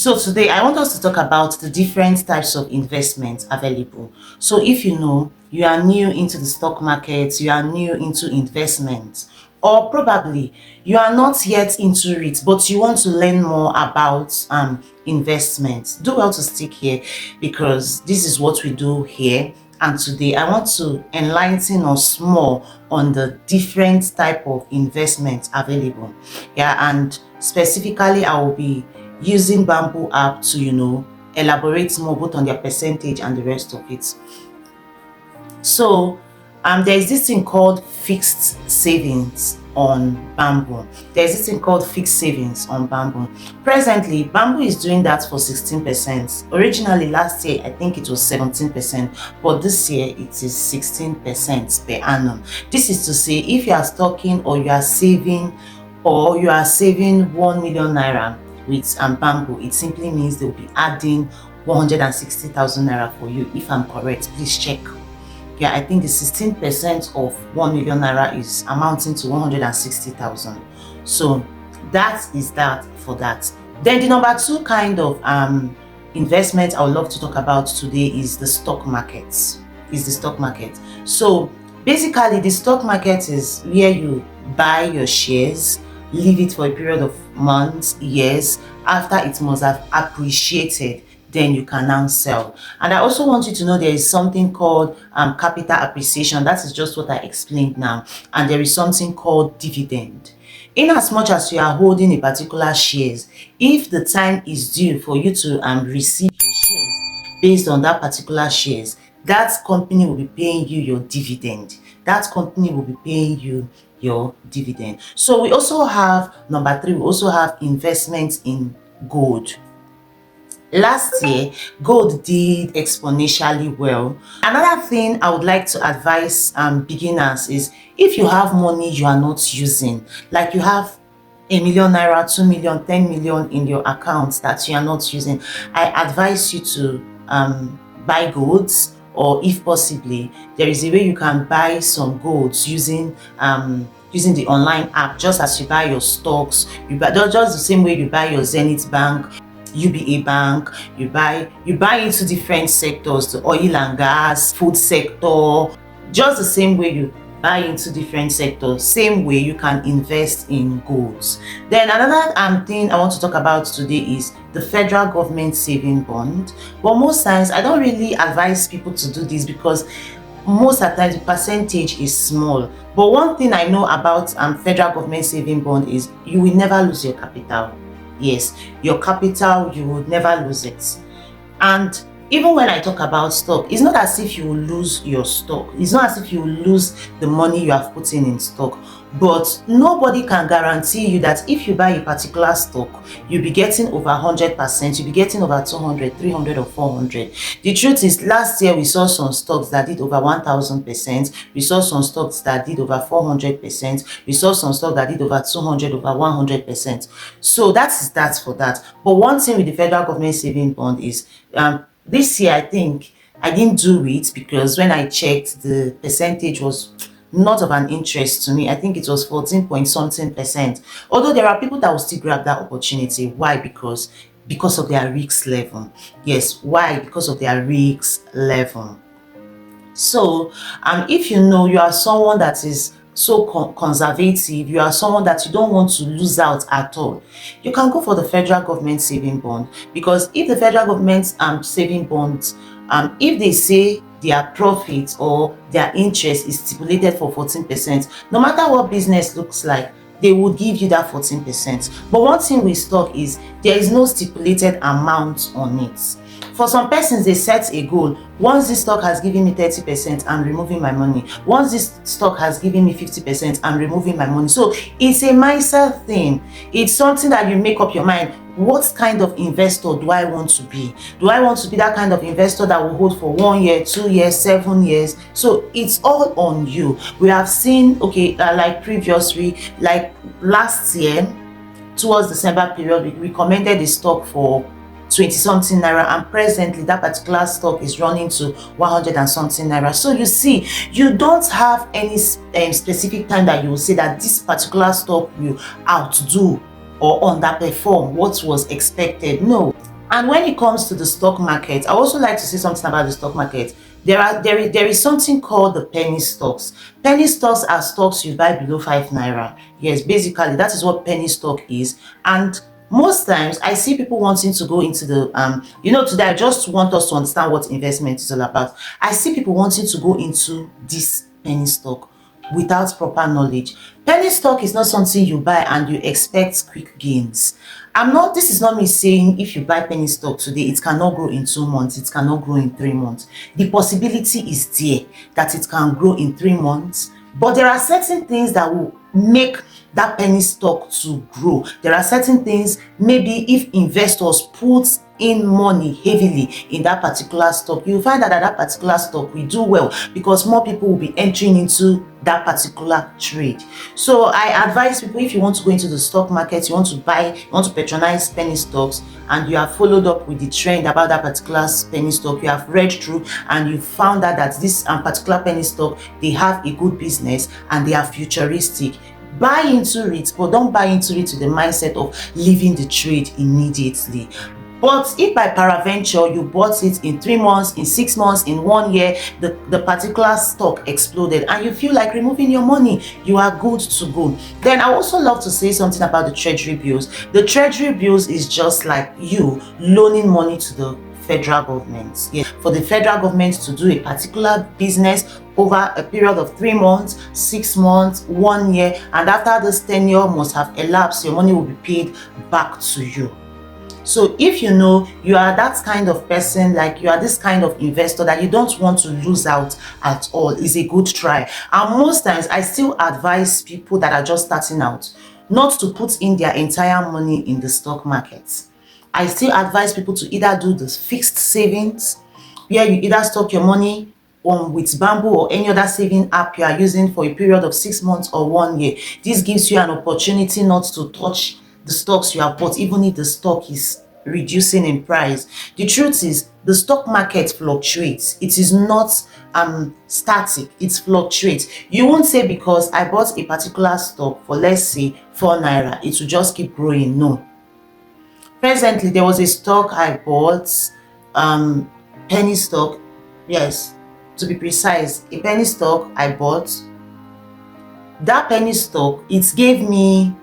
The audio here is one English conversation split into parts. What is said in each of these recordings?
So today I want us to talk about the different types of investments available. So if you know you are new into the stock market, you are new into investment, or probably you are not yet into it but you want to learn more about investments, do well to stick here because this is what we do here. And today I want to enlighten us more on the different type of investments available. Yeah, and specifically I will be using Bamboo app to elaborate more both on their percentage and the rest of it. So there's this thing called fixed savings on Bamboo. There's this thing called fixed savings on Bamboo. Presently, Bamboo is doing that for 16%. Originally, last year, I think it was 17%, but this year it is 16% per annum. This is to say, if you are stocking or you are saving 1 million naira with Bamboo, it simply means they'll be adding 160,000 naira for you. If I'm correct, please check. Yeah, I think the 16% of 1 million naira is amounting to 160,000. So that is that for that. Then the number two kind of investment I would love to talk about today is the stock market. So basically, the stock market is where you buy your shares, leave it for a period of months, years. After it must have appreciated, then you can now sell. And I also want you to know there is something called capital appreciation. That is just what I explained now. And there is something called dividend. In as much as you are holding a particular shares, if the time is due for you to receive your shares based on that particular shares, that company will be paying you your dividend. So we also have number three, we also have investments in gold. Last year, gold did exponentially well. Another thing I would like to advise beginners is, if you have money you are not using, like you have 1 million naira, 2 million, 10 million in your accounts that you are not using, I advise you to buy golds, or if possibly, there is a way you can buy some golds using the online app, just as you buy your stocks. You buy just the same way you buy your Zenith Bank, UBA Bank. You buy into different sectors, the oil and gas, food sector. Just the same way you buy into different sectors, same way you can invest in golds. Then another thing I want to talk about today is the federal government saving bond. But most times I don't really advise people to do this because most of the time the percentage is small. But one thing I know about federal government saving bond is you will never lose your capital. Yes, your capital, you will never lose it. And even when I talk about stock, it's not as if you will lose your stock. It's not as if you will lose the money you have put in stock. But nobody can guarantee you that if you buy a particular stock, you'll be getting over 100%, you'll be getting over 200, 300 or 400. The truth is, last year we saw some stocks that did over 1000%. We saw some stocks that did over 400%. We saw some stocks that did over 200, over 100%. So that's for that. But one thing with the federal government saving bond is this year, I think I didn't do it because when I checked, the percentage was not of an interest to me. I think it was 14 point something percent. Although there are people that will still grab that opportunity. Why? Because of their risk level. Yes, why? Because of their risk level. So if you know you are someone that is so conservative, you are someone that you don't want to lose out at all, you can go for the federal government saving bond. Because if the federal government saving bonds, if they say their profit or their interest is stipulated for 14%, no matter what business looks like, they would give you that 14%. But one thing with stock is there is no stipulated amount on it. For some persons, they set a goal. Once this stock has given me 30%, I'm removing my money. Once this stock has given me 50%, I'm removing my money. So it's a mindset thing. It's something that you make up your mind. What kind of investor do I want to be? Do I want to be that kind of investor that will hold for 1 year, 2 years, 7 years? So it's all on you. We have seen, like previously, like last year, towards December period, we recommended the stock for 20 something naira, and presently that particular stock is running to 100 and something naira. So you see, you don't have any specific time that you will say that this particular stock will outdo or underperform what was expected. No, And when it comes to the stock market, I also like to say something about the stock market. There is something called the penny stocks. Penny stocks are stocks you buy below 5 naira. Yes, basically that is what penny stock is. And most times I see people wanting to go into the today I just want us to understand what investment is all about. I see people wanting to go into this penny stock without proper knowledge. Penny stock is not something you buy and you expect quick gains. This is not me saying if you buy penny stock today, it cannot grow in 2 months, it cannot grow in 3 months. The possibility is there that it can grow in 3 months, but there are certain things that will make that penny stock to grow. There are certain things, maybe if investors put in money heavily in that particular stock, you'll find that particular stock will do well because more people will be entering into that particular trade. So I advise people, if you want to go into the stock market, you want to patronize penny stocks, and you have followed up with the trend about that particular penny stock, you have read through and you found out that this particular penny stock, they have a good business and they are futuristic. Buy into it, but don't buy into it with the mindset of leaving the trade immediately. But if by peradventure you bought it in 3 months, in 6 months, in 1 year, the particular stock exploded and you feel like removing your money, you are good to go. Then I also love to say something about the treasury bills. The treasury bills is just like you loaning money to the federal government. Yeah, for the federal government to do a particular business over a period of 3 months, 6 months, 1 year, and after this tenure must have elapsed, your money will be paid back to you. So if you know you are that kind of person, like you are this kind of investor that you don't want to lose out at all, is a good try. And most times I still advise people that are just starting out not to put in their entire money in the stock market. I still advise people to either do the fixed savings, where you either stock your money with Bamboo or any other saving app you are using for a period of 6 months or 1 year. This gives you an opportunity not to touch the stocks you have bought, even if the stock is reducing in price. The truth is, the stock market fluctuates. It is not static, it fluctuates. You won't say because I bought a particular stock for, let's say, 4 naira, it will just keep growing. No. Presently, there was a stock I bought, penny stock. Yes, to be precise, a penny stock I bought. That penny stock, it gave me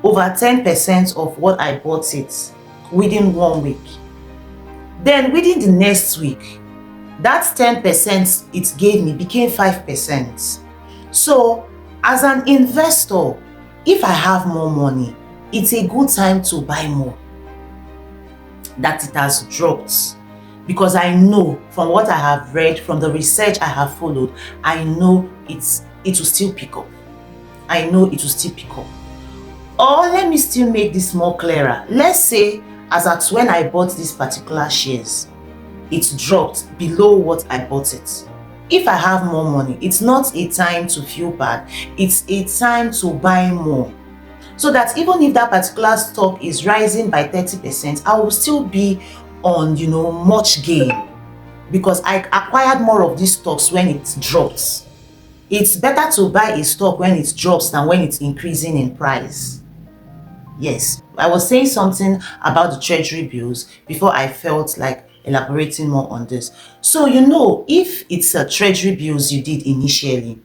over 10% of what I bought it within 1 week. Then within the next week, that 10% it gave me became 5%. So as an investor, if I have more money, it's a good time to buy more that it has dropped, because I know from what I have read, from the research I have followed, I know it will still pick up. I know it will still pick up. Or let me still make this more clearer. Let's say as at when I bought these particular shares, it dropped below what I bought it. If I have more money, it's not a time to feel bad. It's a time to buy more. So that even if that particular stock is rising by 30%, I will still be on, much gain, because I acquired more of these stocks when it drops. It's better to buy a stock when it drops than when it's increasing in price. Yes, I was saying something about the treasury bills before I felt like elaborating more on this. So, if it's a treasury bills you did initially,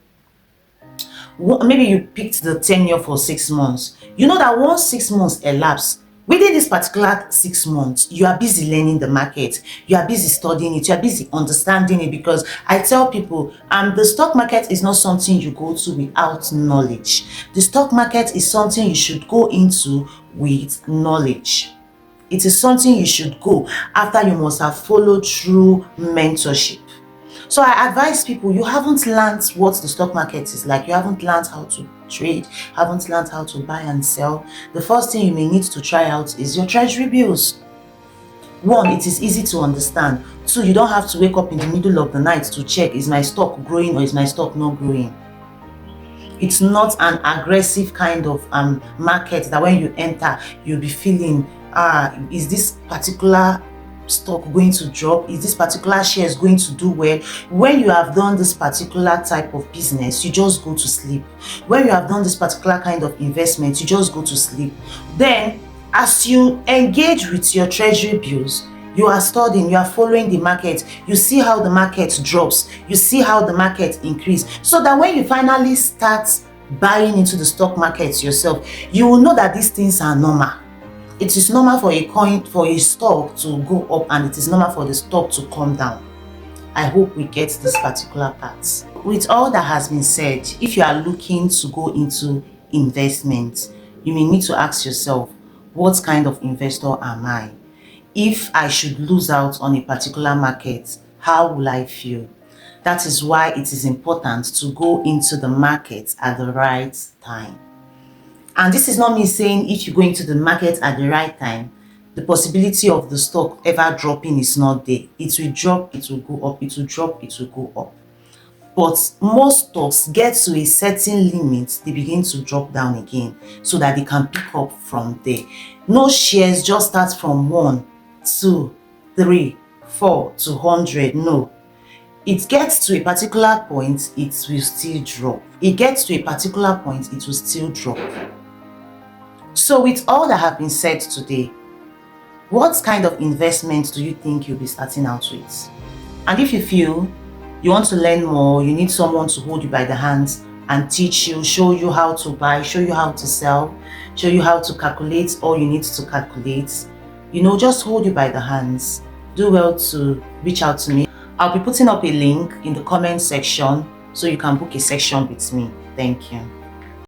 maybe you picked the tenure for 6 months. You know that once 6 months elapse, within this particular 6 months, you are busy learning the market, you are busy studying it, you are busy understanding it, because I tell people, the stock market is not something you go to without knowledge. The stock market is something you should go into with knowledge. It is something you should go after you must have followed through mentorship. So I advise people, you haven't learned what the stock market is like, you haven't learned how to trade, haven't learned how to buy and sell. The first thing you may need to try out is your treasury bills. 1, it is easy to understand. 2, you don't have to wake up in the middle of the night to check, is my stock growing or is my stock not growing? It's not an aggressive kind of market that when you enter, you'll be feeling, is this particular stock going to drop? Is this particular share is going to do well? When you have done this particular type of business, you just go to sleep. When you have done this particular kind of investment, you just go to sleep. Then As you engage with your treasury bills, you are studying, you are following the market, you see how the market drops, you see how the market increase, so that when you finally start buying into the stock market yourself, you will know that these things are normal. It is normal for a stock to go up, and it is normal for the stock to come down. I hope we get this particular part. With all that has been said, if you are looking to go into investment, you may need to ask yourself, what kind of investor am I? If I should lose out on a particular market, how will I feel? That is why it is important to go into the market at the right time. And this is not me saying if you go into the market at the right time, the possibility of the stock ever dropping is not there. It will drop, it will go up, it will drop, it will go up. But most stocks get to a certain limit, they begin to drop down again so that they can pick up from there. No shares just start from 1, 2, 3, 4 to 100. No. It gets to a particular point, it will still drop. It gets to a particular point, it will still drop. So with all that have been said today, what kind of investment do you think you'll be starting out with? And if you feel you want to learn more, you need someone to hold you by the hands and teach you, show you how to buy, show you how to sell, show you how to calculate all you need to calculate, just hold you by the hands, do well to reach out to me. I'll be putting up a link in the comment section so you can book a session with me. Thank you.